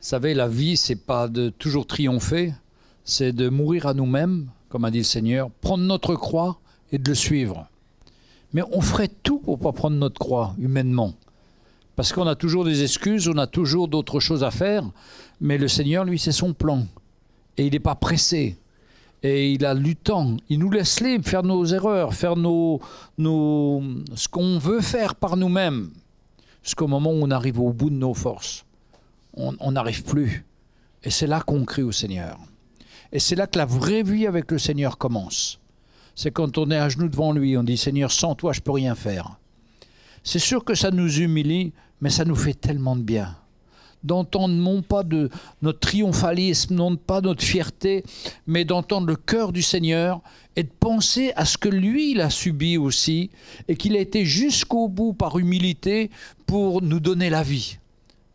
savez, la vie, c'est pas de toujours triompher, c'est de mourir à nous-mêmes, comme a dit le Seigneur, prendre notre croix et de le suivre. Mais on ferait tout pour ne pas prendre notre croix, humainement. Parce qu'on a toujours des excuses, on a toujours d'autres choses à faire, mais le Seigneur, lui, c'est son plan. Et il n'est pas pressé. Et il a du temps. Il nous laisse libres faire nos erreurs, faire ce qu'on veut faire par nous-mêmes. Jusqu'au moment où on arrive au bout de nos forces. On n'arrive plus. Et c'est là qu'on crie au Seigneur. Et c'est là que la vraie vie avec le Seigneur commence. C'est quand on est à genoux devant lui, on dit « Seigneur, sans toi, je ne peux rien faire ». C'est sûr que ça nous humilie, mais ça nous fait tellement de bien. D'entendre non pas de notre triomphalisme, non pas notre fierté, mais d'entendre le cœur du Seigneur et de penser à ce que lui, il a subi aussi et qu'il a été jusqu'au bout par humilité pour nous donner la vie.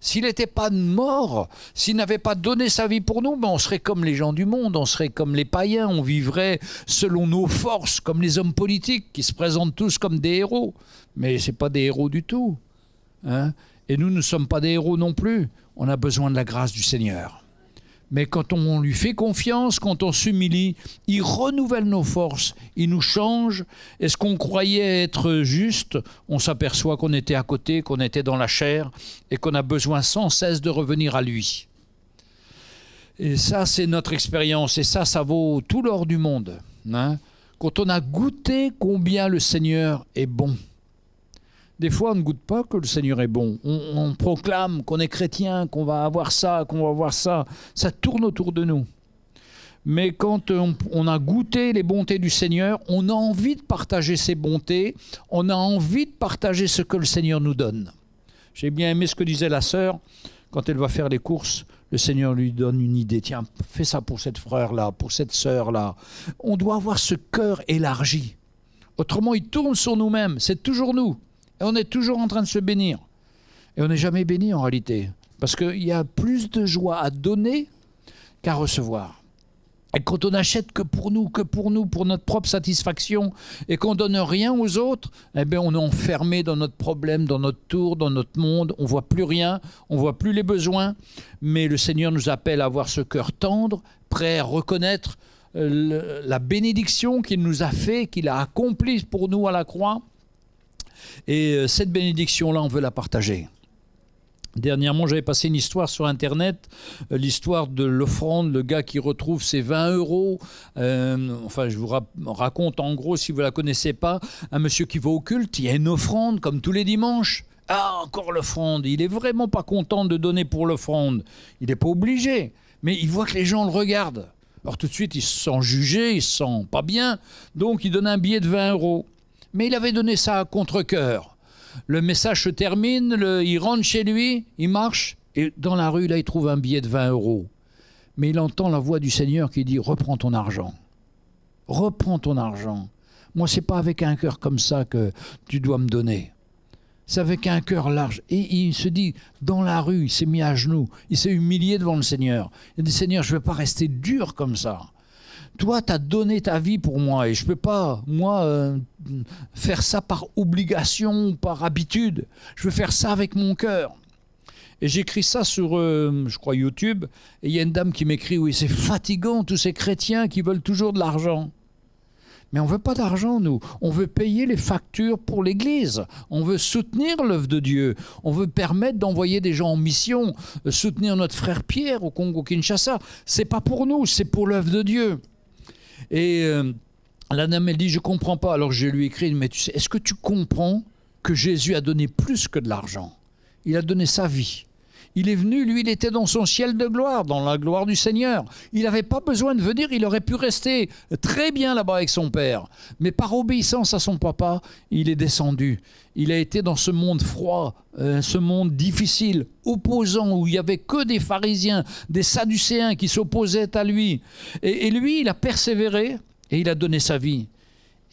S'il n'était pas mort, s'il n'avait pas donné sa vie pour nous, ben on serait comme les gens du monde, on serait comme les païens, on vivrait selon nos forces, comme les hommes politiques qui se présentent tous comme des héros. Mais ce n'est pas des héros du tout, hein? Et nous ne sommes pas des héros non plus. On a besoin de la grâce du Seigneur. Mais quand on lui fait confiance, quand on s'humilie, il renouvelle nos forces, il nous change. Et ce qu'on croyait être juste, on s'aperçoit qu'on était à côté, qu'on était dans la chair et qu'on a besoin sans cesse de revenir à lui. Et ça, c'est notre expérience. Et ça vaut tout l'or du monde, hein? Quand on a goûté combien le Seigneur est bon. Des fois, on ne goûte pas que le Seigneur est bon. On proclame qu'on est chrétien, qu'on va avoir ça, qu'on va avoir ça. Ça tourne autour de nous. Mais quand on a goûté les bontés du Seigneur, on a envie de partager ces bontés. On a envie de partager ce que le Seigneur nous donne. J'ai bien aimé ce que disait la sœur. Quand elle va faire les courses, le Seigneur lui donne une idée. Tiens, fais ça pour cette frère-là, pour cette sœur-là. On doit avoir ce cœur élargi. Autrement, il tourne sur nous-mêmes. C'est toujours nous. Et on est toujours en train de se bénir. Et on n'est jamais béni en réalité. Parce qu'il y a plus de joie à donner qu'à recevoir. Et quand on n'achète que pour nous, pour notre propre satisfaction, et qu'on ne donne rien aux autres, eh bien on est enfermé dans notre problème, dans notre tour, dans notre monde. On ne voit plus rien, on ne voit plus les besoins. Mais le Seigneur nous appelle à avoir ce cœur tendre, prêt à reconnaître la bénédiction qu'il nous a fait, qu'il a accomplie pour nous à la croix. Et cette bénédiction-là, on veut la partager. Dernièrement, j'avais passé une histoire sur Internet, l'histoire de l'offrande, le gars qui retrouve ses 20 €. Enfin, je vous raconte en gros, si vous ne la connaissez pas, un monsieur qui va au culte, il y a une offrande comme tous les dimanches. Ah, encore l'offrande. Il n'est vraiment pas content de donner pour l'offrande. Il n'est pas obligé, mais il voit que les gens le regardent. Alors tout de suite, il se sent jugé, il se sent pas bien, donc il donne un billet de 20 €. Mais il avait donné ça à contre-cœur. Le message se termine, il rentre chez lui, il marche, et dans la rue, là, il trouve un billet de 20 €. Mais il entend la voix du Seigneur qui dit « Reprends ton argent. Reprends ton argent. Moi, ce n'est pas avec un cœur comme ça que tu dois me donner. C'est avec un cœur large. » Et il se dit, dans la rue, il s'est mis à genoux, il s'est humilié devant le Seigneur. Il dit « Seigneur, je ne veux pas rester dur comme ça. Toi, tu as donné ta vie pour moi et je ne peux pas, moi, faire ça par obligation ou par habitude. Je veux faire ça avec mon cœur. » Et j'écris ça sur, je crois, YouTube. Et il y a une dame qui m'écrit « Oui, c'est fatigant, tous ces chrétiens qui veulent toujours de l'argent. » Mais on ne veut pas d'argent, nous. On veut payer les factures pour l'Église. On veut soutenir l'œuvre de Dieu. On veut permettre d'envoyer des gens en mission, soutenir notre frère Pierre au Congo-Kinshasa. Ce n'est pas pour nous, c'est pour l'œuvre de Dieu. Et la dame, elle dit, je ne comprends pas. Alors je lui écris, mais tu sais, est-ce que tu comprends que Jésus a donné plus que de l'argent? Il a donné sa vie. Il est venu, lui, il était dans son ciel de gloire, dans la gloire du Seigneur. Il n'avait pas besoin de venir, il aurait pu rester très bien là-bas avec son père. Mais par obéissance à son papa, il est descendu. Il a été dans ce monde froid, ce monde difficile, opposant, où il n'y avait que des pharisiens, des sadducéens qui s'opposaient à lui. Et lui, il a persévéré et il a donné sa vie.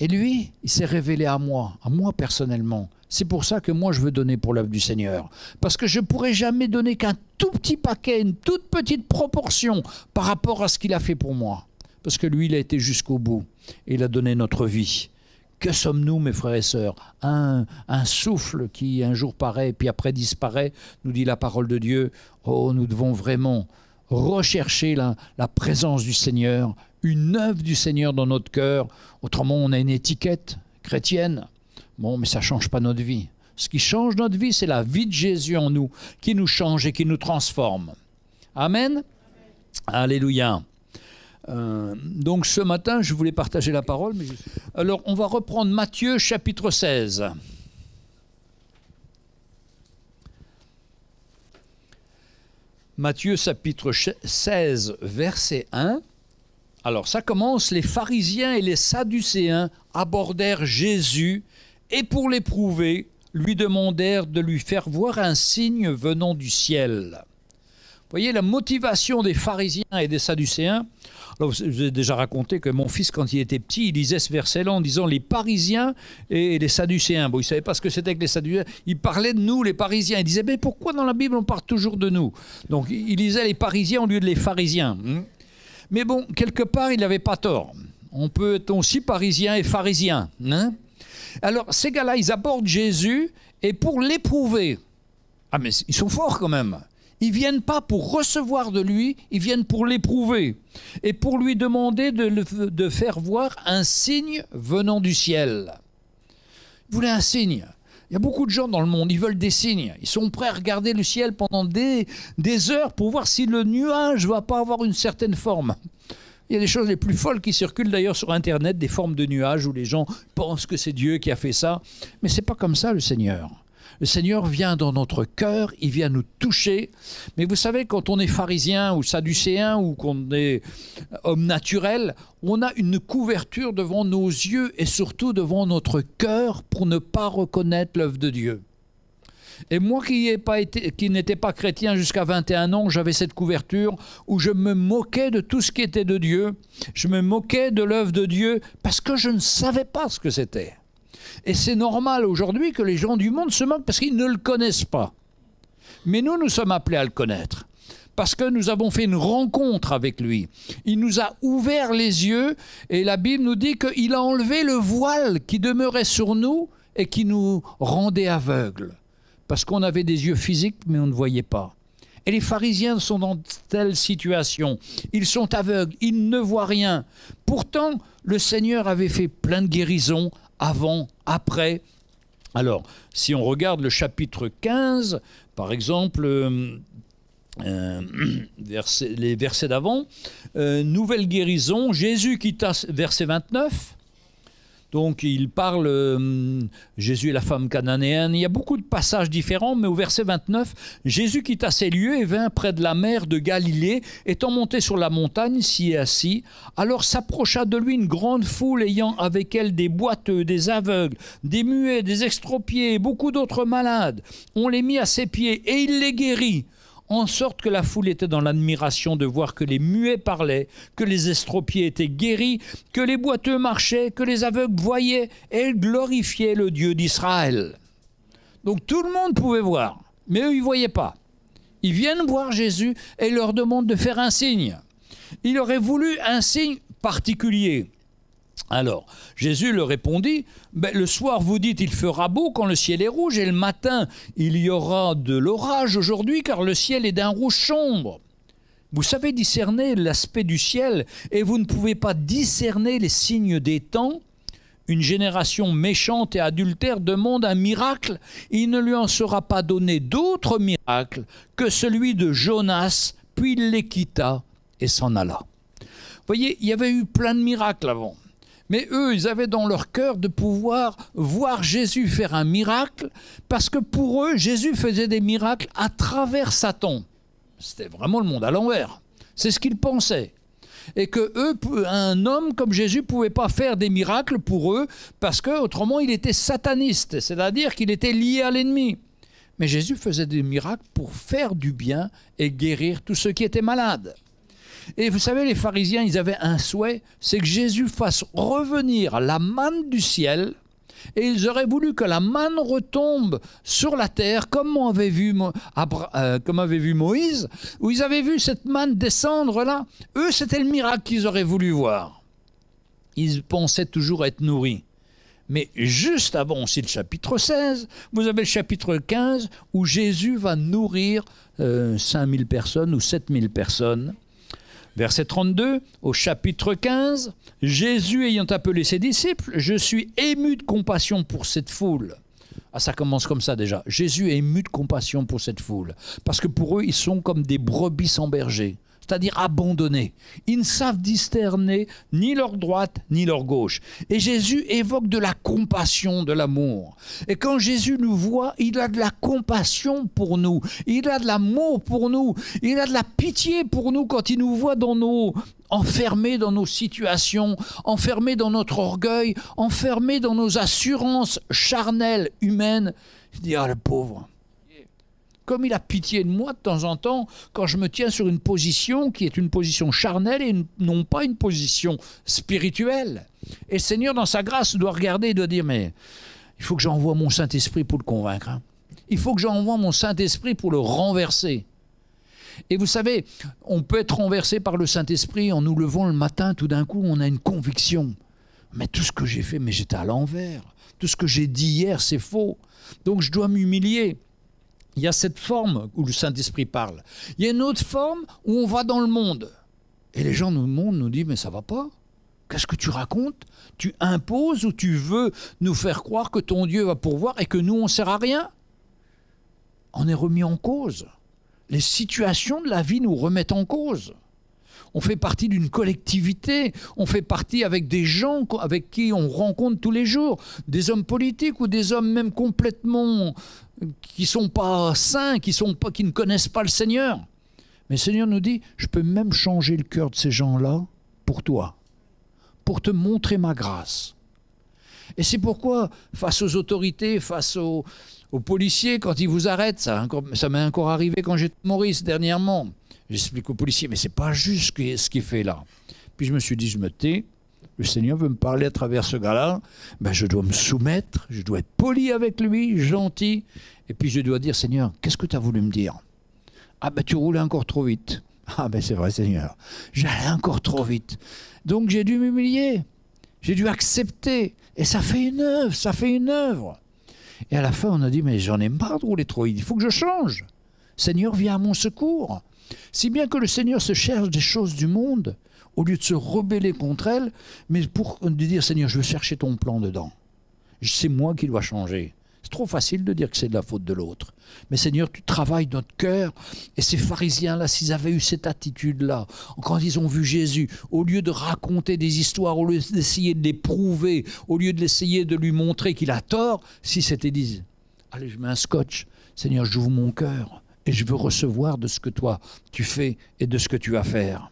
Et lui, il s'est révélé à moi personnellement. C'est pour ça que moi, je veux donner pour l'œuvre du Seigneur. Parce que je ne pourrais jamais donner qu'un tout petit paquet, une toute petite proportion par rapport à ce qu'il a fait pour moi. Parce que lui, il a été jusqu'au bout. Et il a donné notre vie. Que sommes-nous, mes frères et sœurs? Un souffle qui un jour paraît, puis après disparaît, nous dit la parole de Dieu. Oh, nous devons vraiment rechercher la présence du Seigneur, une œuvre du Seigneur dans notre cœur. Autrement, on a une étiquette chrétienne. Bon, mais ça ne change pas notre vie. Ce qui change notre vie, c'est la vie de Jésus en nous, qui nous change et qui nous transforme. Amen. Amen. Alléluia. Donc ce matin, je voulais partager la parole. Alors, on va reprendre Matthieu chapitre 16. Matthieu chapitre 16, verset 1. Alors, ça commence. Les pharisiens et les sadducéens abordèrent Jésus et pour l'éprouver, lui demandèrent de lui faire voir un signe venant du ciel. Vous voyez la motivation des pharisiens et des sadducéens. Alors, je vous ai déjà raconté que mon fils, quand il était petit, il lisait ce verset-là en disant les Parisiens et les Sadducéens. Bon, il ne savait pas ce que c'était que les Sadducéens. Il parlait de nous, les Parisiens. Il disait, mais pourquoi dans la Bible on parle toujours de nous? Donc, il lisait les Parisiens au lieu de les pharisiens. Mais bon, quelque part, il n'avait pas tort. On peut être aussi Parisien et pharisien. Alors, ces gars-là, ils abordent Jésus et pour l'éprouver. Ah, mais ils sont forts quand même. Ils ne viennent pas pour recevoir de lui, ils viennent pour l'éprouver. Et pour lui demander de faire voir un signe venant du ciel. Ils voulaient un signe. Il y a beaucoup de gens dans le monde, ils veulent des signes. Ils sont prêts à regarder le ciel pendant des heures pour voir si le nuage ne va pas avoir une certaine forme. Il y a des choses les plus folles qui circulent d'ailleurs sur Internet, des formes de nuages où les gens pensent que c'est Dieu qui a fait ça. Mais ce n'est pas comme ça le Seigneur. Le Seigneur vient dans notre cœur, il vient nous toucher. Mais vous savez, quand on est pharisien ou sadducéen ou qu'on est homme naturel, on a une couverture devant nos yeux et surtout devant notre cœur pour ne pas reconnaître l'œuvre de Dieu. Et moi qui n'étais pas chrétien jusqu'à 21 ans, j'avais cette couverture où je me moquais de tout ce qui était de Dieu. Je me moquais de l'œuvre de Dieu parce que je ne savais pas ce que c'était. Et c'est normal aujourd'hui que les gens du monde se moquent parce qu'ils ne le connaissent pas. Mais nous sommes appelés à le connaître. Parce que nous avons fait une rencontre avec lui. Il nous a ouvert les yeux et la Bible nous dit qu'il a enlevé le voile qui demeurait sur nous et qui nous rendait aveugles. Parce qu'on avait des yeux physiques mais on ne voyait pas. Et les pharisiens sont dans telle situation. Ils sont aveugles, ils ne voient rien. Pourtant, le Seigneur avait fait plein de guérisons avant, après. Alors, si on regarde le chapitre 15, par exemple, les versets d'avant, nouvelle guérison, Jésus quitta, verset 29, donc il parle, Jésus et la femme cananéenne, il y a beaucoup de passages différents, mais au verset 29, Jésus quitta ces lieux et vint près de la mer de Galilée, étant monté sur la montagne, s'y est assis. Alors s'approcha de lui une grande foule ayant avec elle des boiteux, des aveugles, des muets, des extropiés, beaucoup d'autres malades. On les mit à ses pieds et il les guérit. En sorte que la foule était dans l'admiration de voir que les muets parlaient, que les estropiés étaient guéris, que les boiteux marchaient, que les aveugles voyaient, et glorifiaient le Dieu d'Israël. Donc tout le monde pouvait voir, mais eux, ils ne voyaient pas. Ils viennent voir Jésus et il leur demande de faire un signe. Il aurait voulu un signe particulier. Alors, Jésus leur répondit, le soir vous dites il fera beau quand le ciel est rouge et le matin il y aura de l'orage aujourd'hui car le ciel est d'un rouge sombre. Vous savez discerner l'aspect du ciel et vous ne pouvez pas discerner les signes des temps. Une génération méchante et adultère demande un miracle. Il ne lui en sera pas donné d'autre miracle que celui de Jonas, puis il les quitta et s'en alla. Vous voyez, il y avait eu plein de miracles avant. Mais eux, ils avaient dans leur cœur de pouvoir voir Jésus faire un miracle, parce que pour eux, Jésus faisait des miracles à travers Satan. C'était vraiment le monde à l'envers. C'est ce qu'ils pensaient. Et que eux, un homme comme Jésus ne pouvait pas faire des miracles pour eux, parce qu'autrement, il était sataniste, c'est-à-dire qu'il était lié à l'ennemi. Mais Jésus faisait des miracles pour faire du bien et guérir tous ceux qui étaient malades. Et vous savez, les pharisiens, ils avaient un souhait, c'est que Jésus fasse revenir la manne du ciel, et ils auraient voulu que la manne retombe sur la terre, comme avait vu Moïse, où ils avaient vu cette manne descendre là. Eux, c'était le miracle qu'ils auraient voulu voir. Ils pensaient toujours être nourris. Mais juste avant aussi le chapitre 16, vous avez le chapitre 15 où Jésus va nourrir 5000 personnes ou 7000 personnes. Verset 32, au chapitre 15, Jésus ayant appelé ses disciples, « Je suis ému de compassion pour cette foule. » Ah, ça commence comme ça déjà. Jésus est ému de compassion pour cette foule. Parce que pour eux, ils sont comme des brebis sans berger, c'est-à-dire abandonnés. Ils ne savent discerner ni leur droite ni leur gauche. Et Jésus évoque de la compassion, de l'amour. Et quand Jésus nous voit, il a de la compassion pour nous. Il a de l'amour pour nous. Il a de la pitié pour nous quand il nous voit enfermés dans nos situations, enfermés dans notre orgueil, enfermés dans nos assurances charnelles, humaines. Il dit, ah, le pauvre. Comme il a pitié de moi de temps en temps, quand je me tiens sur une position qui est une position charnelle et non pas une position spirituelle. Et le Seigneur, dans sa grâce, doit regarder et doit dire, mais il faut que j'envoie mon Saint-Esprit pour le convaincre. Hein. Il faut que j'envoie mon Saint-Esprit pour le renverser. Et vous savez, on peut être renversé par le Saint-Esprit en nous levant le matin, tout d'un coup, on a une conviction. Mais tout ce que j'ai fait, mais j'étais à l'envers. Tout ce que j'ai dit hier, c'est faux. Donc je dois m'humilier. Il y a cette forme où le Saint-Esprit parle. Il y a une autre forme où on va dans le monde. Et les gens du monde nous disent, mais ça va pas. Qu'est-ce que tu racontes? Tu imposes ou tu veux nous faire croire que ton Dieu va pourvoir et que nous, on ne sert à rien? On est remis en cause. Les situations de la vie nous remettent en cause. On fait partie d'une collectivité, on fait partie avec des gens avec qui on rencontre tous les jours, des hommes politiques ou des hommes même complètement qui ne sont pas saints, qui ne connaissent pas le Seigneur. Mais le Seigneur nous dit, je peux même changer le cœur de ces gens-là pour toi, pour te montrer ma grâce. Et c'est pourquoi, face aux autorités, face aux policiers, quand ils vous arrêtent, ça m'est encore arrivé quand j'étais à Maurice dernièrement, j'explique aux policiers, mais c'est pas juste ce qu'il fait là. Puis je me suis dit, je me tais, le Seigneur veut me parler à travers ce gars-là, ben je dois me soumettre, je dois être poli avec lui, gentil, et puis je dois dire, Seigneur, qu'est-ce que tu as voulu me dire? Ah ben tu roulais encore trop vite. Ah ben c'est vrai Seigneur, j'allais encore trop vite. Donc j'ai dû m'humilier, j'ai dû accepter, et ça fait une œuvre, Et à la fin on a dit, mais j'en ai marre de rouler trop vite, il faut que je change. Seigneur, viens à mon secours. Si bien que le Seigneur se cherche des choses du monde, au lieu de se rebeller contre elles, mais pour dire, Seigneur, je veux chercher ton plan dedans. C'est moi qui dois changer. C'est trop facile de dire que c'est de la faute de l'autre. Mais Seigneur, tu travailles notre cœur. Et ces pharisiens-là, s'ils avaient eu cette attitude-là, quand ils ont vu Jésus, au lieu de raconter des histoires, au lieu d'essayer de les prouver, au lieu d'essayer de lui montrer qu'il a tort, si c'était dit, allez, je mets un scotch, Seigneur, j'ouvre mon cœur et je veux recevoir de ce que toi tu fais et de ce que tu vas faire.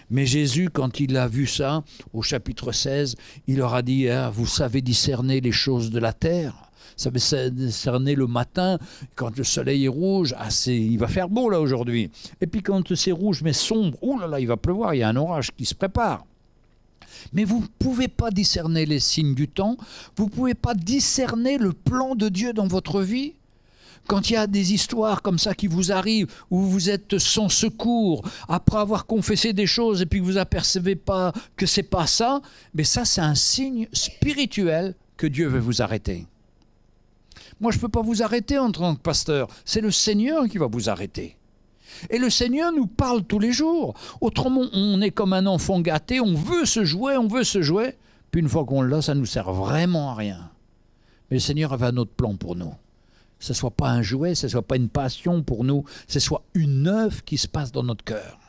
Mais Jésus, quand il a vu ça, au chapitre 16, il leur a dit, ah, vous savez discerner les choses de la terre. Vous savez discerner le matin, quand le soleil est rouge, ah, il va faire beau là aujourd'hui. Et puis quand c'est rouge mais sombre, oh là là, il va pleuvoir, il y a un orage qui se prépare. Mais vous ne pouvez pas discerner les signes du temps, vous ne pouvez pas discerner le plan de Dieu dans votre vie. Quand il y a des histoires comme ça qui vous arrivent, où vous êtes sans secours, après avoir confessé des choses et puis que vous n'apercevez pas que ce n'est pas ça, mais ça c'est un signe spirituel que Dieu veut vous arrêter. Moi je ne peux pas vous arrêter en tant que pasteur, c'est le Seigneur qui va vous arrêter. Et le Seigneur nous parle tous les jours. Autrement, on est comme un enfant gâté, on veut se jouer, puis une fois qu'on l'a, ça ne nous sert vraiment à rien. Mais le Seigneur avait un autre plan pour nous. Ce ne soit pas un jouet, ce ne soit pas une passion pour nous, ce soit une œuvre qui se passe dans notre cœur.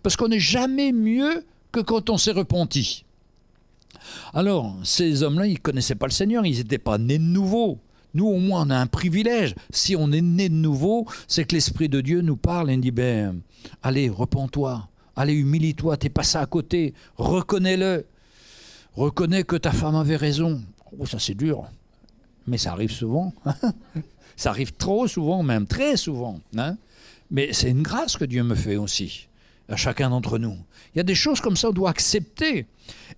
Parce qu'on n'est jamais mieux que quand on s'est repenti. Alors, ces hommes-là, ils ne connaissaient pas le Seigneur, ils n'étaient pas nés de nouveau. Nous, au moins, on a un privilège. Si on est né de nouveau, c'est que l'Esprit de Dieu nous parle et nous dit, ben, allez, repens-toi, allez, humilie-toi, t'es passé à côté, reconnais-le. Reconnais que ta femme avait raison. Oh, ça c'est dur, mais ça arrive souvent. Ça arrive trop souvent, même très souvent. Hein? Mais c'est une grâce que Dieu me fait aussi, à chacun d'entre nous. Il y a des choses comme ça, on doit accepter.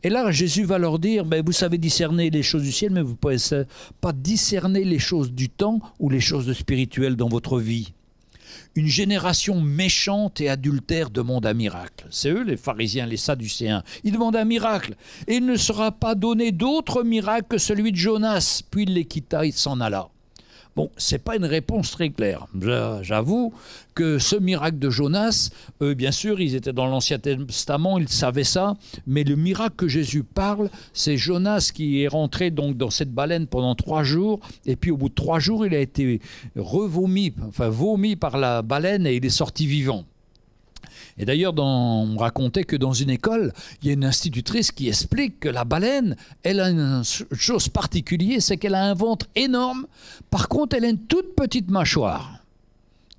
Et là, Jésus va leur dire, ben, vous savez discerner les choses du ciel, mais vous ne pouvez pas discerner les choses du temps ou les choses spirituelles dans votre vie. Une génération méchante et adultère demande un miracle. C'est eux les pharisiens, les sadducéens. Ils demandent un miracle. Et il ne sera pas donné d'autre miracle que celui de Jonas. Puis il les quitta, il s'en alla. Bon, ce n'est pas une réponse très claire. J'avoue que ce miracle de Jonas, bien sûr, ils étaient dans l'Ancien Testament, ils savaient ça, mais le miracle que Jésus parle, c'est Jonas qui est rentré donc dans cette baleine pendant 3 jours, et puis au bout de 3 jours, il a été vomi par la baleine et il est sorti vivant. Et d'ailleurs, on me racontait que dans une école, il y a une institutrice qui explique que la baleine, elle a une chose particulière, c'est qu'elle a un ventre énorme. Par contre, elle a une toute petite mâchoire.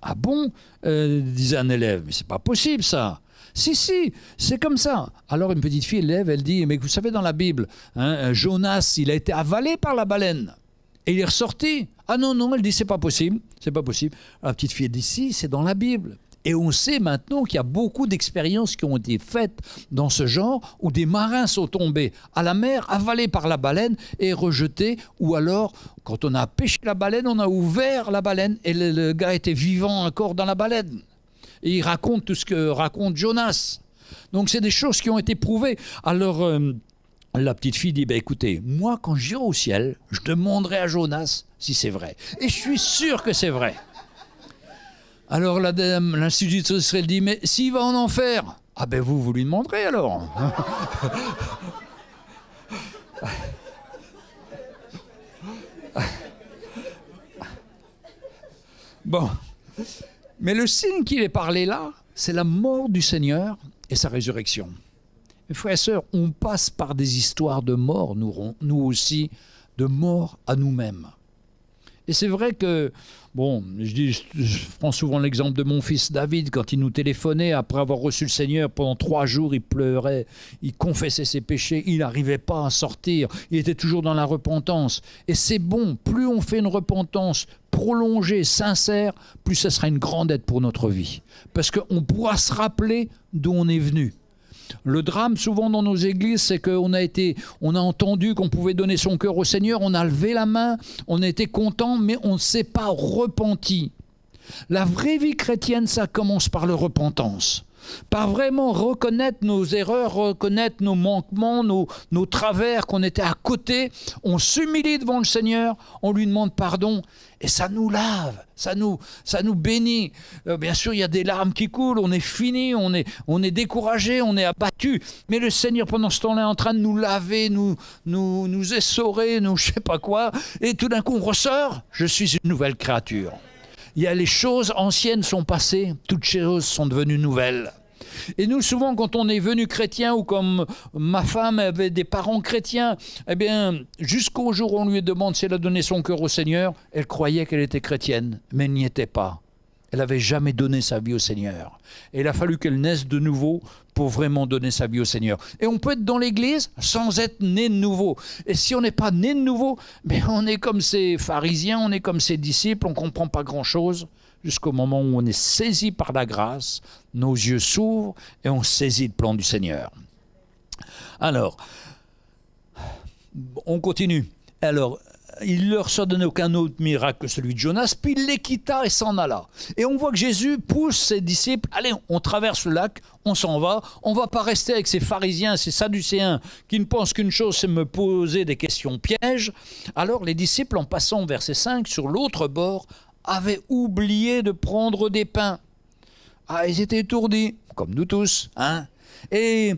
Ah bon, disait un élève, mais c'est pas possible ça. Si, c'est comme ça. Alors une petite fille élève, elle dit, mais vous savez dans la Bible, hein, Jonas, il a été avalé par la baleine. Et il est ressorti. Ah non, elle dit, c'est pas possible. C'est pas possible. La petite fille dit, si, c'est dans la Bible. Et on sait maintenant qu'il y a beaucoup d'expériences qui ont été faites dans ce genre où des marins sont tombés à la mer, avalés par la baleine et rejetés. Ou alors, quand on a pêché la baleine, on a ouvert la baleine et le gars était vivant encore dans la baleine. Et il raconte tout ce que raconte Jonas. Donc c'est des choses qui ont été prouvées. Alors la petite fille dit, écoutez, moi quand j'irai au ciel, je demanderai à Jonas si c'est vrai. Et je suis sûr que c'est vrai. Alors l'institutrice elle dit, mais s'il va en enfer, ah vous lui demanderez alors. Bon, mais le signe qu'il est parlé là, c'est la mort du Seigneur et sa résurrection. Mes frères et sœurs, on passe par des histoires de mort, nous aussi, de mort à nous-mêmes. Et c'est vrai que, bon, je prends souvent l'exemple de mon fils David, quand il nous téléphonait après avoir reçu le Seigneur, pendant 3 jours, il pleurait, il confessait ses péchés, il n'arrivait pas à sortir, il était toujours dans la repentance. Et c'est bon, plus on fait une repentance prolongée, sincère, plus ça sera une grande aide pour notre vie. Parce qu'on pourra se rappeler d'où on est venu. Le drame souvent dans nos églises, c'est qu'on a entendu qu'on pouvait donner son cœur au Seigneur, on a levé la main, on a été content, mais on ne s'est pas repenti. La vraie vie chrétienne, ça commence par la repentance. Par vraiment reconnaître nos erreurs, reconnaître nos manquements, nos travers, qu'on était à côté. On s'humilie devant le Seigneur, on lui demande pardon et ça nous lave, ça nous bénit. Bien sûr, il y a des larmes qui coulent, on est fini, on est découragé, on est abattu. Mais le Seigneur, pendant ce temps-là, est en train de nous laver, nous essorer, je sais pas quoi. Et tout d'un coup, on ressort, je suis une nouvelle créature. Il y a les choses anciennes sont passées, toutes choses sont devenues nouvelles. Et nous, souvent, quand on est venu chrétien, ou comme ma femme avait des parents chrétiens, eh bien, jusqu'au jour où on lui demande si elle a donné son cœur au Seigneur, elle croyait qu'elle était chrétienne, mais elle n'y était pas. Elle n'avait jamais donné sa vie au Seigneur. Et il a fallu qu'elle naisse de nouveau pour vraiment donner sa vie au Seigneur. Et on peut être dans l'église sans être né de nouveau. Et si on n'est pas né de nouveau, ben on est comme ces pharisiens, on est comme ces disciples, on ne comprend pas grand-chose jusqu'au moment où on est saisi par la grâce, nos yeux s'ouvrent et on saisit le plan du Seigneur. Alors, on continue. Alors, il ne leur a donné aucun autre miracle que celui de Jonas, puis il les quitta et s'en alla. Et on voit que Jésus pousse ses disciples, allez, on traverse le lac, on s'en va, on ne va pas rester avec ces pharisiens, ces sadducéens qui ne pensent qu'une chose, c'est me poser des questions pièges. Alors les disciples, en passant verset 5, sur l'autre bord, avaient oublié de prendre des pains. Ah, ils étaient étourdis, comme nous tous, hein. Et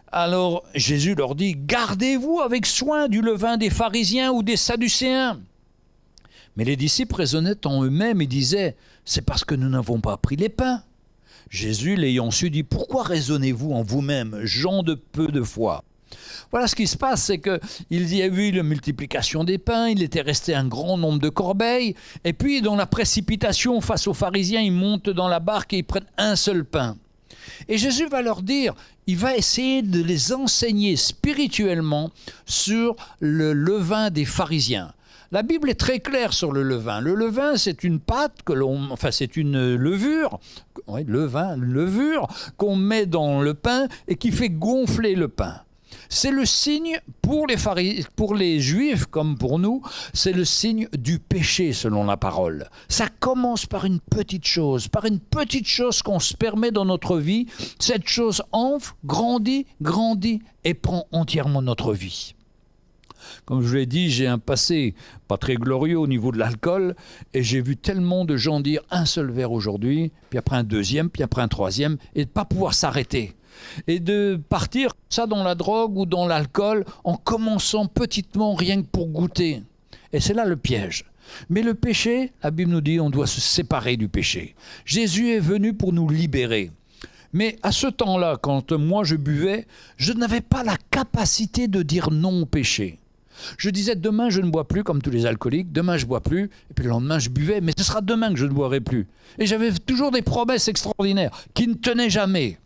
alors Jésus leur dit, gardez-vous avec soin du levain des pharisiens ou des sadducéens. Mais les disciples raisonnaient en eux-mêmes et disaient, c'est parce que nous n'avons pas pris les pains. Jésus, l'ayant su, dit, pourquoi raisonnez-vous en vous-même, gens de peu de foi? Voilà ce qui se passe, c'est qu'il y a eu la multiplication des pains, il était resté un grand nombre de corbeilles, et puis dans la précipitation face aux pharisiens, ils montent dans la barque et ils prennent un seul pain. Et Jésus va leur dire, il va essayer de les enseigner spirituellement sur le levain des pharisiens. La Bible est très claire sur le levain. Le levain, c'est une pâte c'est une levure, levure qu'on met dans le pain et qui fait gonfler le pain. C'est le signe pour pour les Juifs comme pour nous, c'est le signe du péché selon la parole. Ça commence par une petite chose qu'on se permet dans notre vie. Cette chose enfle, grandit et prend entièrement notre vie. Comme je vous l'ai dit, j'ai un passé pas très glorieux au niveau de l'alcool et j'ai vu tellement de gens dire un seul verre aujourd'hui, puis après un deuxième, puis après un troisième, et de ne pas pouvoir s'arrêter. Et de partir ça dans la drogue ou dans l'alcool en commençant petitement rien que pour goûter. Et c'est là le piège. Mais le péché, la Bible nous dit, on doit se séparer du péché. Jésus est venu pour nous libérer. Mais à ce temps-là, quand moi je buvais, je n'avais pas la capacité de dire non au péché. Je disais demain je ne bois plus comme tous les alcooliques, demain je ne bois plus, et puis le lendemain je buvais, mais ce sera demain que je ne boirai plus. Et j'avais toujours des promesses extraordinaires qui ne tenaient jamais.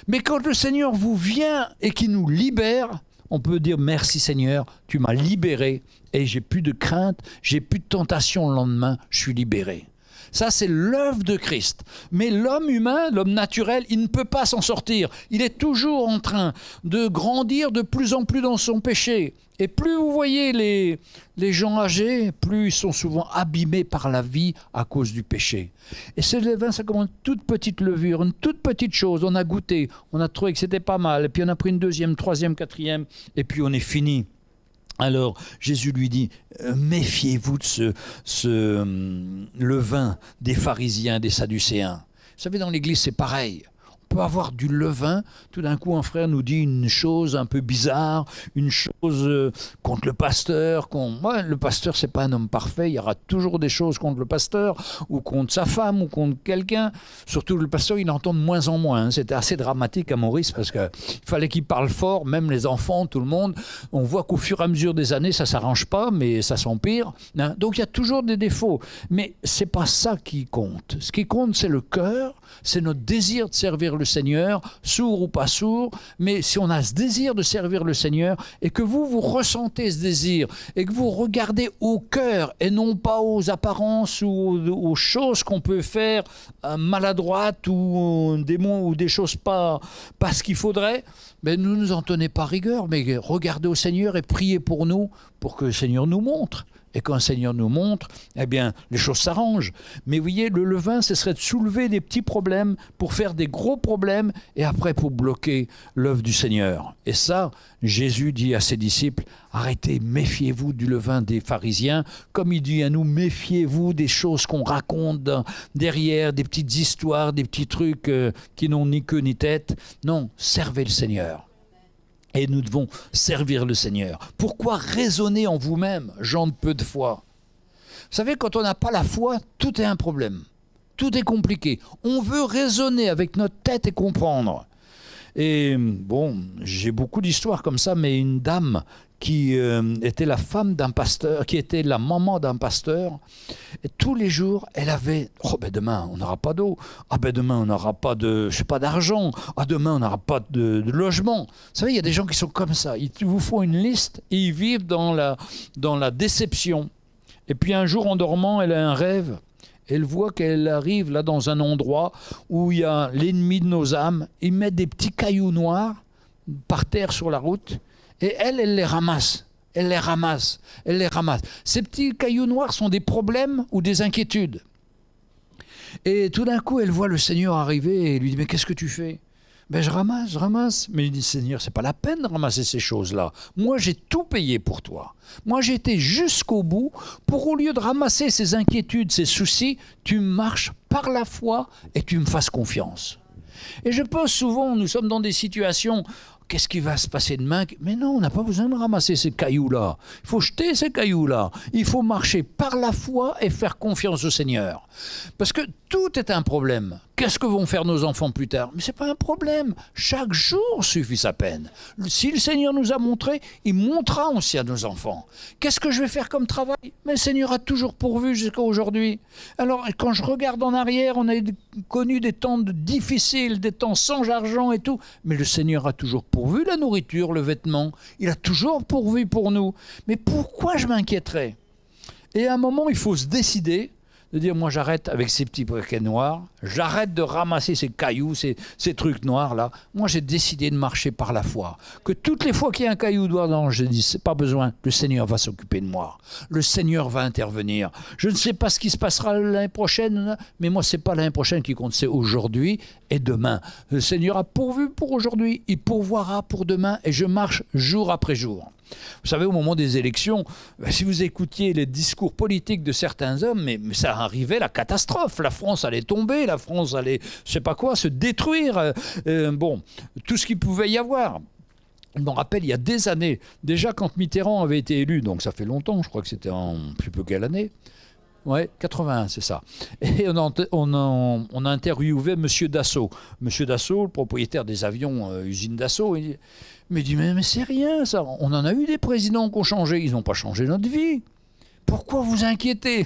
Mais quand le Seigneur vous vient et qu'il nous libère, on peut dire merci Seigneur, tu m'as libéré et j'ai plus de crainte, j'ai plus de tentation le lendemain, je suis libéré. Ça, c'est l'œuvre de Christ. Mais l'homme humain, l'homme naturel, il ne peut pas s'en sortir. Il est toujours en train de grandir de plus en plus dans son péché. Et plus vous voyez les gens âgés, plus ils sont souvent abîmés par la vie à cause du péché. Et ce levain, ça commence une toute petite levure, une toute petite chose. On a goûté, on a trouvé que c'était pas mal. Et puis on a pris une deuxième, troisième, quatrième, et puis on est fini. Alors Jésus lui dit, méfiez-vous de ce levain des pharisiens, des sadducéens. Vous savez, dans l'église, c'est pareil. On peut avoir du levain. Tout d'un coup, un frère nous dit une chose un peu bizarre, une chose contre le pasteur. Ouais, le pasteur, c'est pas un homme parfait. Il y aura toujours des choses contre le pasteur, ou contre sa femme, ou contre quelqu'un. Surtout le pasteur, il entend de moins en moins. C'était assez dramatique à Maurice, parce qu'il fallait qu'il parle fort, même les enfants, tout le monde. On voit qu'au fur et à mesure des années, ça s'arrange pas, mais ça s'empire. Donc il y a toujours des défauts. Mais c'est pas ça qui compte. Ce qui compte, c'est le cœur, c'est notre désir de servir le Seigneur, sourd ou pas sourd, mais si on a ce désir de servir le Seigneur et que vous ressentez ce désir et que vous regardez au cœur et non pas aux apparences ou aux choses qu'on peut faire maladroites ou des mots ou des choses pas ce qu'il faudrait, mais ne nous en tenez pas rigueur, mais regardez au Seigneur et priez pour nous pour que le Seigneur nous montre. Et quand le Seigneur nous montre, eh bien, les choses s'arrangent. Mais vous voyez, le levain, ce serait de soulever des petits problèmes pour faire des gros problèmes et après pour bloquer l'œuvre du Seigneur. Et ça, Jésus dit à ses disciples, arrêtez, méfiez-vous du levain des pharisiens. Comme il dit à nous, méfiez-vous des choses qu'on raconte derrière, des petites histoires, des petits trucs qui n'ont ni queue ni tête. Non, servez le Seigneur. Et nous devons servir le Seigneur. Pourquoi raisonner en vous-même, gens de peu de foi? Vous savez, quand on n'a pas la foi, tout est un problème. Tout est compliqué. On veut raisonner avec notre tête et comprendre. Et bon, j'ai beaucoup d'histoires comme ça, mais une dame qui était la femme d'un pasteur, qui était la maman d'un pasteur, et tous les jours, elle avait « Oh ben demain, on n'aura pas d'eau. Ah ben demain, on n'aura pas de, je sais pas, d'argent. Ah demain, on n'aura pas de logement. » Vous savez, il y a des gens qui sont comme ça. Ils vous font une liste et ils vivent dans la déception. Et puis un jour, en dormant, elle a un rêve. Elle voit qu'elle arrive là dans un endroit où il y a l'ennemi de nos âmes. Ils mettent des petits cailloux noirs par terre sur la route. Et elle les ramasse. Elle les ramasse. Elle les ramasse. Ces petits cailloux noirs sont des problèmes ou des inquiétudes. Et tout d'un coup, elle voit le Seigneur arriver et lui dit « Mais qu'est-ce que tu fais ?» Ben je ramasse. Mais il dit « Seigneur, c'est pas la peine de ramasser ces choses-là. Moi, j'ai tout payé pour toi. Moi, j'ai été jusqu'au bout pour, au lieu de ramasser ces inquiétudes, ces soucis, tu marches par la foi et tu me fasses confiance. » Et je pense souvent, nous sommes dans des situations... Qu'est-ce qui va se passer demain? Mais non, on n'a pas besoin de ramasser ces cailloux-là. Il faut jeter ces cailloux-là. Il faut marcher par la foi et faire confiance au Seigneur. Parce que tout est un problème. Qu'est-ce que vont faire nos enfants plus tard? Mais ce n'est pas un problème. Chaque jour suffit sa peine. Si le Seigneur nous a montré, il montrera aussi à nos enfants. Qu'est-ce que je vais faire comme travail? Mais le Seigneur a toujours pourvu jusqu'à aujourd'hui. Alors, quand je regarde en arrière, on a connu des temps difficiles, des temps sans argent et tout. Mais le Seigneur a toujours pourvu la nourriture, le vêtement. Il a toujours pourvu pour nous. Mais pourquoi je m'inquiéterais? Et à un moment, il faut se décider de dire, moi j'arrête avec ces petits paquets noirs, J'arrête de ramasser ces cailloux, ces trucs noirs là. Moi, j'ai décidé de marcher par la foi. Que toutes les fois qu'il y a un caillou dedans, je dis, c'est pas besoin. Le Seigneur va s'occuper de moi. Le Seigneur va intervenir. Je ne sais pas ce qui se passera l'année prochaine, mais moi, c'est pas l'année prochaine qui compte, c'est aujourd'hui et demain. Le Seigneur a pourvu pour aujourd'hui, il pourvoira pour demain, et je marche jour après jour. Vous savez, au moment des élections, si vous écoutiez les discours politiques de certains hommes, mais ça arrivait la catastrophe. La France allait tomber, la France allait, je sais pas quoi, se détruire. Bon, tout ce qu'il pouvait y avoir. Je me rappelle, il y a des années, déjà quand Mitterrand avait été élu, donc ça fait longtemps, je crois que c'était en je sais plus quelle année. Ouais, 81, c'est ça. Et on a interviewé M. Dassault. M. Dassault, le propriétaire des avions usine Dassault, il dit mais c'est rien ça. On en a eu des présidents qui ont changé. Ils n'ont pas changé notre vie. Pourquoi vous inquiétez?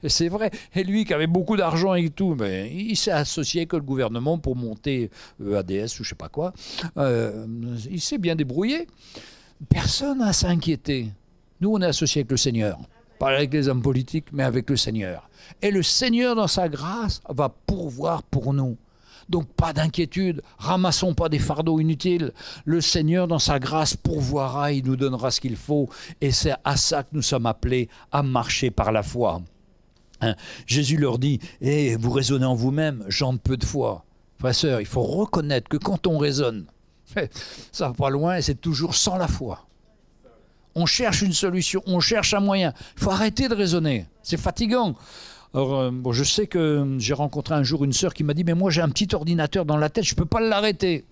Et c'est vrai. Et lui qui avait beaucoup d'argent et tout, mais il s'est associé avec le gouvernement pour monter ADS ou je sais pas quoi. Il s'est bien débrouillé. Personne n'a à s'inquiéter. Nous, on est associés avec le Seigneur. Pas avec les hommes politiques, mais avec le Seigneur. Et le Seigneur, dans sa grâce, va pourvoir pour nous. Donc pas d'inquiétude, ramassons pas des fardeaux inutiles. Le Seigneur, dans sa grâce, pourvoira, il nous donnera ce qu'il faut. Et c'est à ça que nous sommes appelés, à marcher par la foi. Hein? Jésus leur dit, vous raisonnez en vous-même, gens de peu de foi. Frères et sœurs, il faut reconnaître que quand on raisonne, ça va pas loin et c'est toujours sans la foi. On cherche une solution, on cherche un moyen. Il faut arrêter de raisonner. C'est fatigant. Alors, bon, je sais que j'ai rencontré un jour une sœur qui m'a dit « Mais moi, j'ai un petit ordinateur dans la tête, je ne peux pas l'arrêter. »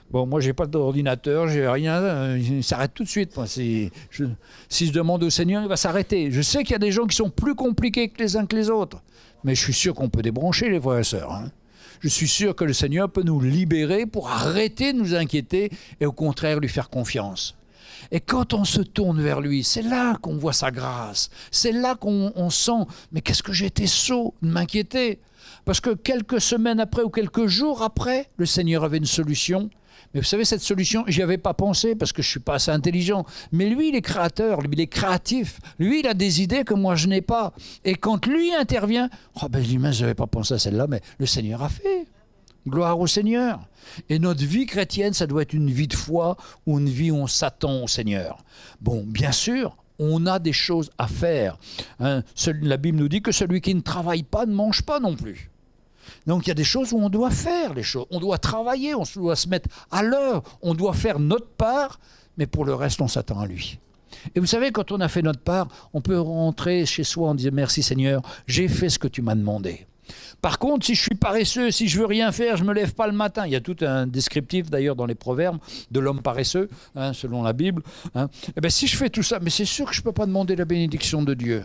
Bon, moi, je n'ai pas d'ordinateur, j'ai rien, il s'arrête tout de suite. Moi, si je demande au Seigneur, il va s'arrêter. Je sais qu'il y a des gens qui sont plus compliqués que les uns que les autres. Mais je suis sûr qu'on peut débrancher les frères et sœurs. Hein. Je suis sûr que le Seigneur peut nous libérer pour arrêter de nous inquiéter et au contraire lui faire confiance. Et quand on se tourne vers lui, c'est là qu'on voit sa grâce. C'est là qu'on sent, mais qu'est-ce que j'ai été sot de m'inquiéter. Parce que quelques semaines après ou quelques jours après, le Seigneur avait une solution. Mais vous savez, cette solution, j'y avais pas pensé parce que je suis pas assez intelligent. Mais lui, il est créateur, lui, il est créatif. Lui, il a des idées que moi, je n'ai pas. Et quand lui intervient, oh ben, je dis, mince, je n'avais pas pensé à celle-là, mais le Seigneur a fait. Gloire au Seigneur. Et notre vie chrétienne, ça doit être une vie de foi ou une vie où on s'attend au Seigneur. Bon, bien sûr, on a des choses à faire. Hein, la Bible nous dit que celui qui ne travaille pas ne mange pas non plus. Donc il y a des choses où on doit faire les choses. On doit travailler, on doit se mettre à l'heure. On doit faire notre part, mais pour le reste, on s'attend à lui. Et vous savez, quand on a fait notre part, on peut rentrer chez soi en disant « Merci Seigneur, j'ai fait ce que tu m'as demandé ». Par contre, si je suis paresseux, si je veux rien faire, je me lève pas le matin. Il y a tout un descriptif d'ailleurs dans les proverbes de l'homme paresseux, hein, selon la Bible. Hein. Et bien, si je fais tout ça, mais c'est sûr que je ne peux pas demander la bénédiction de Dieu.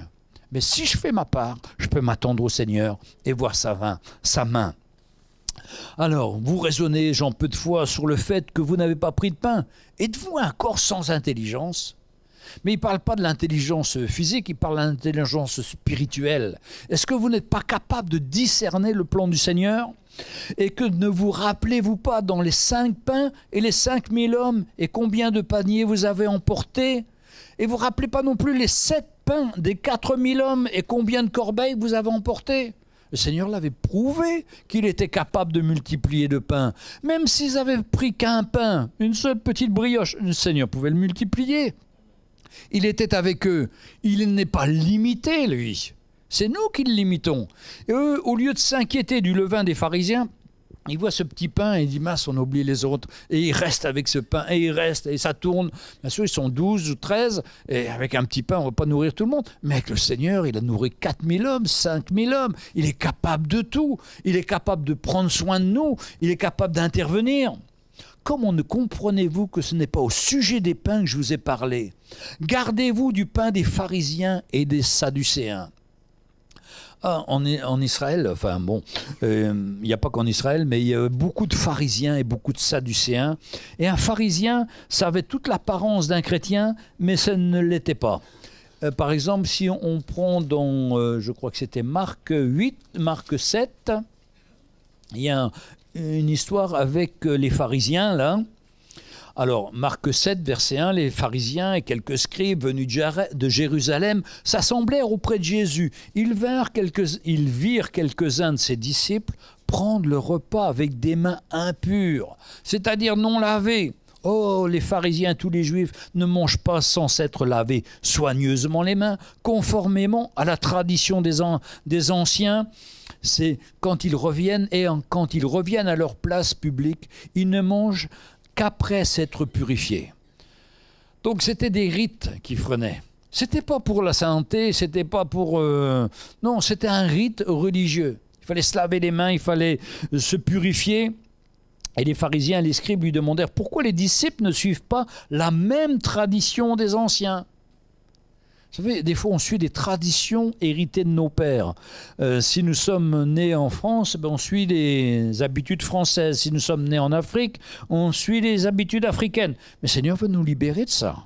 Mais si je fais ma part, je peux m'attendre au Seigneur et voir sa main. Alors, vous raisonnez, j'en peu de foi, sur le fait que vous n'avez pas pris de pain. Êtes-vous un corps sans intelligence ? Mais il ne parle pas de l'intelligence physique, il parle de l'intelligence spirituelle. Est-ce que vous n'êtes pas capable de discerner le plan du Seigneur? Et que ne vous rappelez-vous pas dans les 5 pains et les 5000 hommes et combien de paniers vous avez emportés? Et vous ne rappelez pas non plus les 7 pains des 4000 hommes et combien de corbeilles vous avez emportés? Le Seigneur l'avait prouvé qu'il était capable de multiplier de pain. Même s'ils avaient pris qu'un pain, une seule petite brioche, le Seigneur pouvait le multiplier. Il était avec eux. Il n'est pas limité, lui. C'est nous qui le limitons. Et eux, au lieu de s'inquiéter du levain des pharisiens, ils voient ce petit pain et ils disent « mince, on a oublié les autres ». Et ils restent avec ce pain, et ils restent, et ça tourne. Bien sûr, ils sont 12 ou 13, et avec un petit pain, on ne va pas nourrir tout le monde. Mais avec le Seigneur, il a nourri 4000 hommes, 5000 hommes. Il est capable de tout. Il est capable de prendre soin de nous. Il est capable d'intervenir. Comment ne comprenez-vous que ce n'est pas au sujet des pains que je vous ai parlé? Gardez-vous du pain des pharisiens et des sadducéens. Ah, en Israël, enfin bon, il n'y a pas qu'en Israël, mais il y a beaucoup de pharisiens et beaucoup de sadducéens. Et un pharisien, ça avait toute l'apparence d'un chrétien, mais ça ne l'était pas. Par exemple, si on prend dans, je crois que c'était Marc 8, Marc 7, il y a une histoire avec les pharisiens, là. Alors, Marc 7, verset 1, les pharisiens et quelques scribes venus de Jérusalem s'assemblèrent auprès de Jésus. Ils virent quelques-uns de ses disciples prendre le repas avec des mains impures, c'est-à-dire non lavées. Oh, les pharisiens, tous les juifs ne mangent pas sans s'être lavés soigneusement les mains, conformément à la tradition des anciens. C'est quand ils reviennent à leur place publique, ils ne mangent qu'après s'être purifiés. Donc c'était des rites qu'ils prenaient. C'était pas pour la santé, c'était pas pour... Non, c'était un rite religieux. Il fallait se laver les mains, il fallait se purifier. Et les pharisiens et les scribes lui demandèrent pourquoi les disciples ne suivent pas la même tradition des anciens. Vous savez, des fois on suit des traditions héritées de nos pères. Si nous sommes nés en France, on suit les habitudes françaises. Si nous sommes nés en Afrique, on suit les habitudes africaines. Mais le Seigneur veut nous libérer de ça.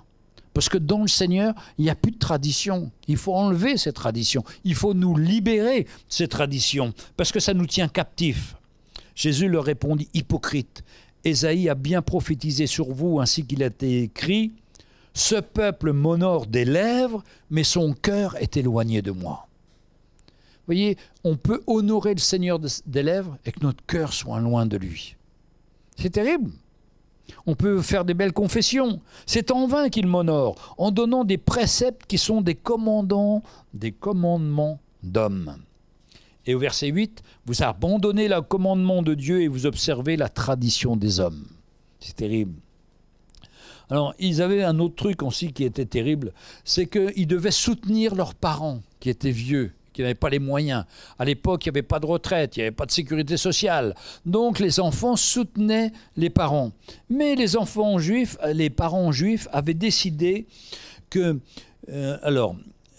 Parce que dans le Seigneur, il n'y a plus de tradition. Il faut enlever ces traditions. Il faut nous libérer de ces traditions. Parce que ça nous tient captifs. Jésus leur répondit, hypocrite, Ésaïe a bien prophétisé sur vous ainsi qu'il a été écrit, ce peuple m'honore des lèvres, mais son cœur est éloigné de moi. Vous voyez, on peut honorer le Seigneur des lèvres et que notre cœur soit loin de lui. C'est terrible. On peut faire des belles confessions. C'est en vain qu'il m'honore, en donnant des préceptes qui sont des commandements d'hommes. Et au verset 8, vous abandonnez le commandement de Dieu et vous observez la tradition des hommes. C'est terrible. Alors, ils avaient un autre truc aussi qui était terrible, c'est qu'ils devaient soutenir leurs parents qui étaient vieux, qui n'avaient pas les moyens. À l'époque, il n'y avait pas de retraite, il n'y avait pas de sécurité sociale. Donc, les enfants soutenaient les parents. Mais les parents juifs avaient décidé que...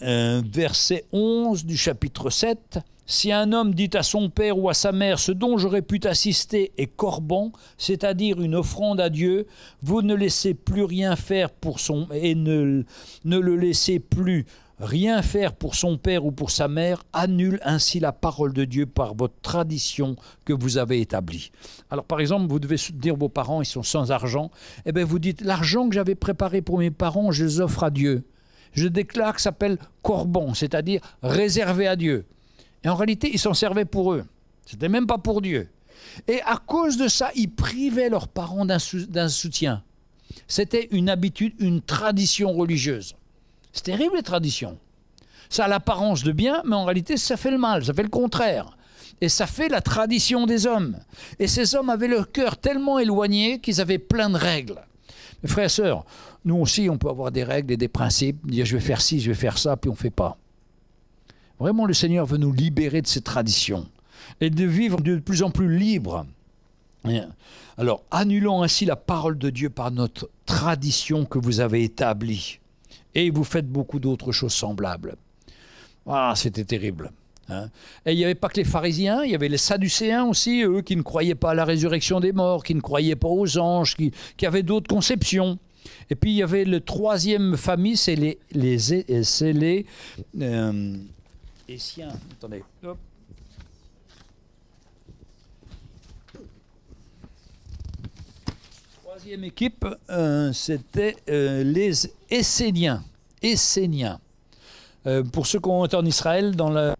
verset 11 du chapitre 7... Si un homme dit à son père ou à sa mère, ce dont j'aurais pu t'assister est corban, c'est-à-dire une offrande à Dieu, vous ne laissez plus rien faire ne le laissez plus rien faire pour son père ou pour sa mère, annule ainsi la parole de Dieu par votre tradition que vous avez établie. Alors par exemple, vous devez soutenir vos parents, ils sont sans argent, et bien vous dites, l'argent que j'avais préparé pour mes parents, je les offre à Dieu. Je déclare que ça s'appelle corban, c'est-à-dire réservé à Dieu. Et en réalité, ils s'en servaient pour eux. Ce n'était même pas pour Dieu. Et à cause de ça, ils privaient leurs parents d'un soutien. C'était une habitude, une tradition religieuse. C'est terrible, les traditions. Ça a l'apparence de bien, mais en réalité, ça fait le mal, ça fait le contraire. Et ça fait la tradition des hommes. Et ces hommes avaient leur cœur tellement éloigné qu'ils avaient plein de règles. Mes frères et sœurs, nous aussi, on peut avoir des règles et des principes, dire je vais faire ci, je vais faire ça, puis on ne fait pas. Vraiment, le Seigneur veut nous libérer de ces traditions et de vivre de plus en plus libres. Alors, annulons ainsi la parole de Dieu par notre tradition que vous avez établie. Et vous faites beaucoup d'autres choses semblables. Ah, c'était terrible. Hein. Et il n'y avait pas que les pharisiens, il y avait les sadducéens aussi, eux qui ne croyaient pas à la résurrection des morts, qui ne croyaient pas aux anges, qui avaient d'autres conceptions. Et puis il y avait le troisième famille, c'est les Essiens. Attendez. Hop. Troisième équipe, c'était les Esséniens. Pour ceux qui ont été en Israël, dans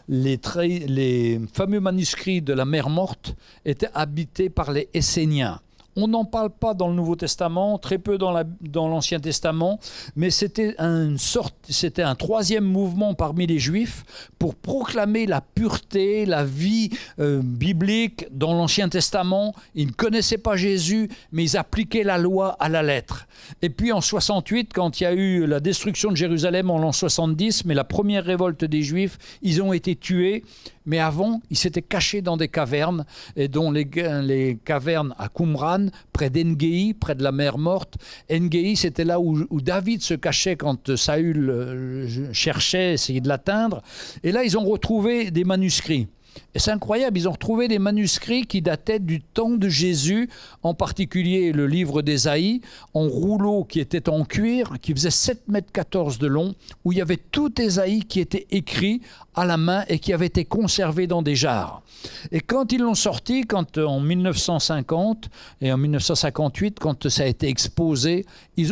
les fameux manuscrits de la mer Morte étaient habités par les Esséniens. On n'en parle pas dans le Nouveau Testament, très peu dans l'Ancien Testament, mais c'était un troisième mouvement parmi les Juifs pour proclamer la pureté, la vie biblique dans l'Ancien Testament. Ils ne connaissaient pas Jésus, mais ils appliquaient la loi à la lettre. Et puis en 68, quand il y a eu la destruction de Jérusalem en l'an 70, mais la première révolte des Juifs, ils ont été tués. Mais avant, ils s'étaient cachés dans des cavernes, et dont les cavernes à Qumran, près d'Engedi, près de la mer Morte. Engedi, c'était là où David se cachait quand Saül cherchait, essayait de l'atteindre. Et là, ils ont retrouvé des manuscrits. Et c'est incroyable, ils ont retrouvé des manuscrits qui dataient du temps de Jésus, en particulier le livre d'Ésaïe, en rouleau qui était en cuir, qui faisait 7,14 m de long, où il y avait tout Ésaïe qui était écrit à la main et qui avait été conservé dans des jarres. Et quand ils l'ont sorti, en 1950 et en 1958, quand ça a été exposé,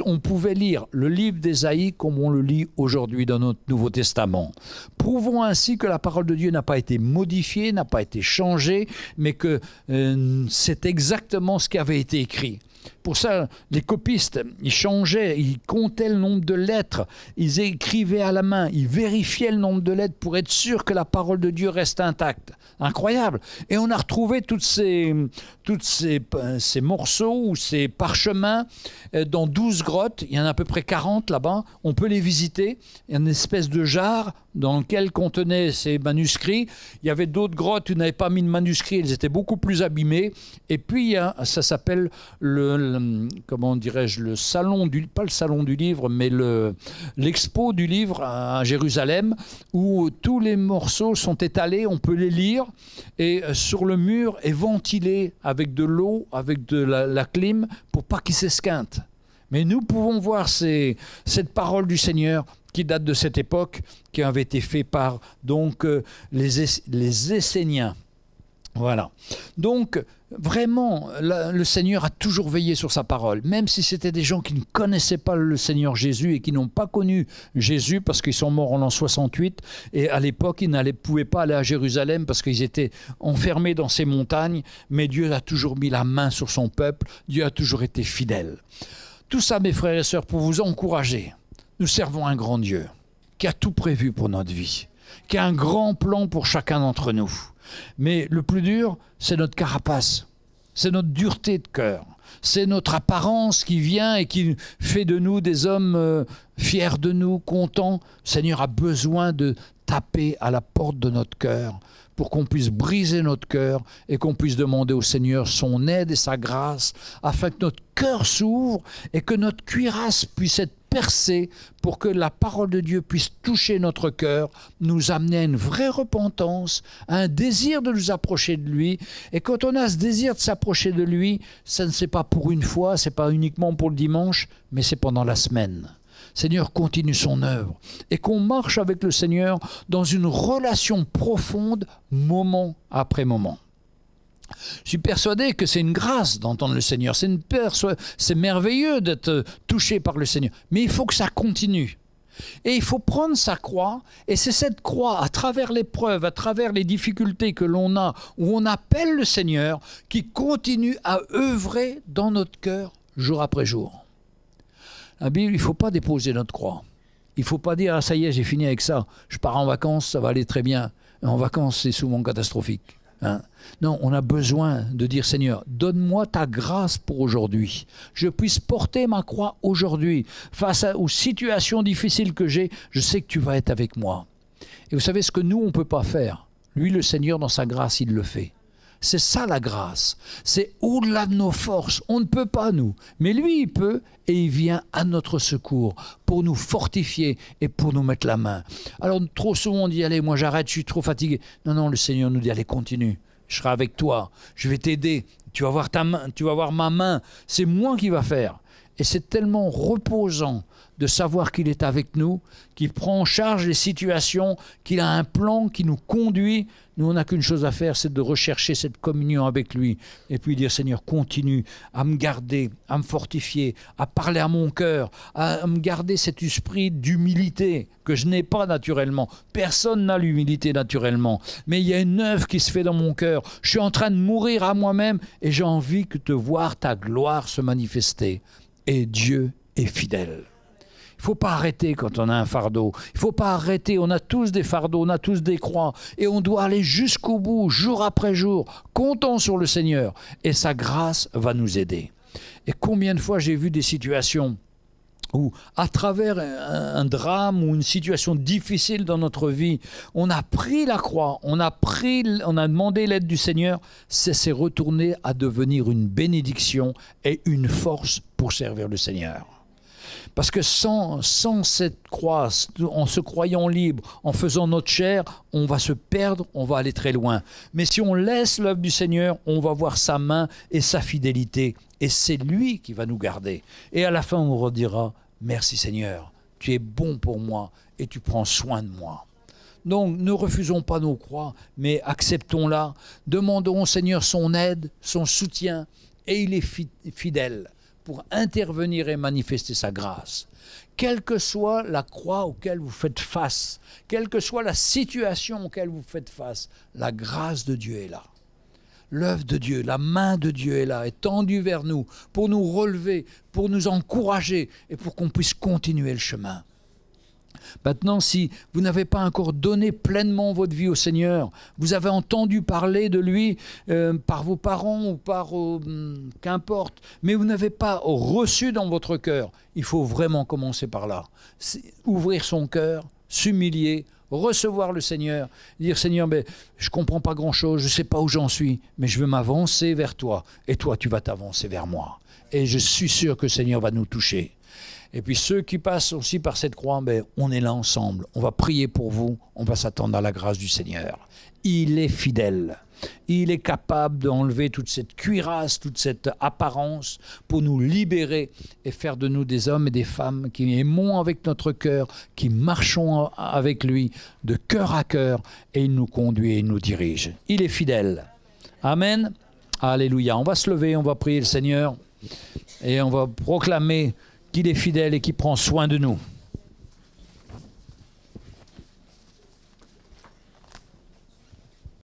on pouvait lire le livre d'Ésaïe comme on le lit aujourd'hui dans notre Nouveau Testament. Prouvons ainsi que la parole de Dieu n'a pas été modifiée, n'a pas été changée, mais que c'est exactement ce qui avait été écrit. Pour ça, les copistes, ils changeaient, ils comptaient le nombre de lettres, ils écrivaient à la main, ils vérifiaient le nombre de lettres pour être sûr que la parole de Dieu reste intacte. Incroyable. Et on a retrouvé tous ces morceaux ou ces parchemins dans 12 grottes. Il y en a à peu près 40 là-bas. On peut les visiter. Il y a une espèce de jarre dans lequel contenaient ces manuscrits. Il y avait d'autres grottes où on n'avait pas mis de manuscrits. Ils étaient beaucoup plus abîmés. Et puis, ça s'appelle comment dirais-je, le salon pas le salon du livre, mais l'expo du livre à Jérusalem, où tous les morceaux sont étalés. On peut les lire. Et sur le mur est ventilé avec de l'eau, avec de la clim, pour pas qu'il s'esquinte. Mais nous pouvons voir cette parole du Seigneur qui date de cette époque, qui avait été faite par donc les Esséniens. Voilà. Donc, vraiment, le Seigneur a toujours veillé sur sa parole, même si c'était des gens qui ne connaissaient pas le Seigneur Jésus et qui n'ont pas connu Jésus parce qu'ils sont morts en l'an 68. Et à l'époque, ils ne pouvaient pas aller à Jérusalem parce qu'ils étaient enfermés dans ces montagnes. Mais Dieu a toujours mis la main sur son peuple. Dieu a toujours été fidèle. Tout ça, mes frères et sœurs, pour vous encourager. Nous servons un grand Dieu qui a tout prévu pour notre vie, qui a un grand plan pour chacun d'entre nous. Mais le plus dur, c'est notre carapace, c'est notre dureté de cœur, c'est notre apparence qui vient et qui fait de nous des hommes fiers de nous, contents. Le Seigneur a besoin de taper à la porte de notre cœur pour qu'on puisse briser notre cœur et qu'on puisse demander au Seigneur son aide et sa grâce afin que notre cœur s'ouvre et que notre cuirasse puisse être percée pour que la parole de Dieu puisse toucher notre cœur, nous amener à une vraie repentance, à un désir de nous approcher de lui. Et quand on a ce désir de s'approcher de lui, ça ne c'est pas pour une fois, c'est pas uniquement pour le dimanche, mais c'est pendant la semaine. Seigneur continue son œuvre et qu'on marche avec le Seigneur dans une relation profonde, moment après moment. Je suis persuadé que c'est une grâce d'entendre le Seigneur, c'est merveilleux d'être touché par le Seigneur, mais il faut que ça continue. Et il faut prendre sa croix, et c'est cette croix, à travers l'épreuve, à travers les difficultés que l'on a, où on appelle le Seigneur, qui continue à œuvrer dans notre cœur jour après jour. La Bible, il ne faut pas déposer notre croix. Il ne faut pas dire « Ah, ça y est, j'ai fini avec ça. Je pars en vacances, ça va aller très bien. » En vacances, c'est souvent catastrophique. Hein? Non, on a besoin de dire « Seigneur, donne-moi ta grâce pour aujourd'hui. Je puisse porter ma croix aujourd'hui. Face aux situations difficiles que j'ai, je sais que tu vas être avec moi. » Et vous savez ce que nous, on ne peut pas faire. Lui, le Seigneur, dans sa grâce, il le fait. C'est ça la grâce, c'est au-delà de nos forces, on ne peut pas nous, mais lui il peut et il vient à notre secours pour nous fortifier et pour nous mettre la main. Alors trop souvent on dit allez moi j'arrête, je suis trop fatigué. Non, non, le Seigneur nous dit allez continue, je serai avec toi, je vais t'aider, tu vas voir ta main, tu vas voir ma main, c'est moi qui va faire. Et c'est tellement reposant de savoir qu'il est avec nous, qu'il prend en charge les situations, qu'il a un plan qui nous conduit. Nous, on n'a qu'une chose à faire, c'est de rechercher cette communion avec lui. Et puis dire, Seigneur, continue à me garder, à me fortifier, à parler à mon cœur, à me garder cet esprit d'humilité que je n'ai pas naturellement. Personne n'a l'humilité naturellement. Mais il y a une œuvre qui se fait dans mon cœur. Je suis en train de mourir à moi-même et j'ai envie de voir ta gloire se manifester. Et Dieu est fidèle. Il ne faut pas arrêter quand on a un fardeau. Il ne faut pas arrêter. On a tous des fardeaux, on a tous des croix. Et on doit aller jusqu'au bout, jour après jour, comptant sur le Seigneur. Et sa grâce va nous aider. Et combien de fois j'ai vu des situations où, à travers un drame ou une situation difficile dans notre vie, on a pris la croix, on a demandé l'aide du Seigneur, ça s'est retourné à devenir une bénédiction et une force pour servir le Seigneur. Parce que sans cette croix, en se croyant libre, en faisant notre chair, on va se perdre, on va aller très loin. Mais si on laisse l'œuvre du Seigneur, on va voir sa main et sa fidélité. Et c'est lui qui va nous garder. Et à la fin, on redira, merci Seigneur, tu es bon pour moi et tu prends soin de moi. Donc, ne refusons pas nos croix, mais acceptons-la. Demandons au Seigneur son aide, son soutien, et il est fidèle pour intervenir et manifester sa grâce. Quelle que soit la croix auquel vous faites face, quelle que soit la situation auquel vous faites face, la grâce de Dieu est là. L'œuvre de Dieu, la main de Dieu est là, est tendue vers nous, pour nous relever, pour nous encourager et pour qu'on puisse continuer le chemin. Maintenant, si vous n'avez pas encore donné pleinement votre vie au Seigneur, vous avez entendu parler de lui par vos parents ou par qu'importe, mais vous n'avez pas reçu dans votre cœur, il faut vraiment commencer par là. Ouvrir son cœur, s'humilier, recevoir le Seigneur, dire Seigneur, mais je ne comprends pas grand-chose, je ne sais pas où j'en suis, mais je veux m'avancer vers toi, et toi tu vas t'avancer vers moi. Et je suis sûr que le Seigneur va nous toucher. Et puis ceux qui passent aussi par cette croix, ben, on est là ensemble. On va prier pour vous, on va s'attendre à la grâce du Seigneur. Il est fidèle. Il est capable d'enlever toute cette cuirasse, toute cette apparence pour nous libérer et faire de nous des hommes et des femmes qui aimons avec notre cœur, qui marchons avec lui de cœur à cœur et il nous conduit et il nous dirige. Il est fidèle. Amen. Alléluia. On va se lever, on va prier le Seigneur et on va proclamer qu'il est fidèle et qu'il prend soin de nous.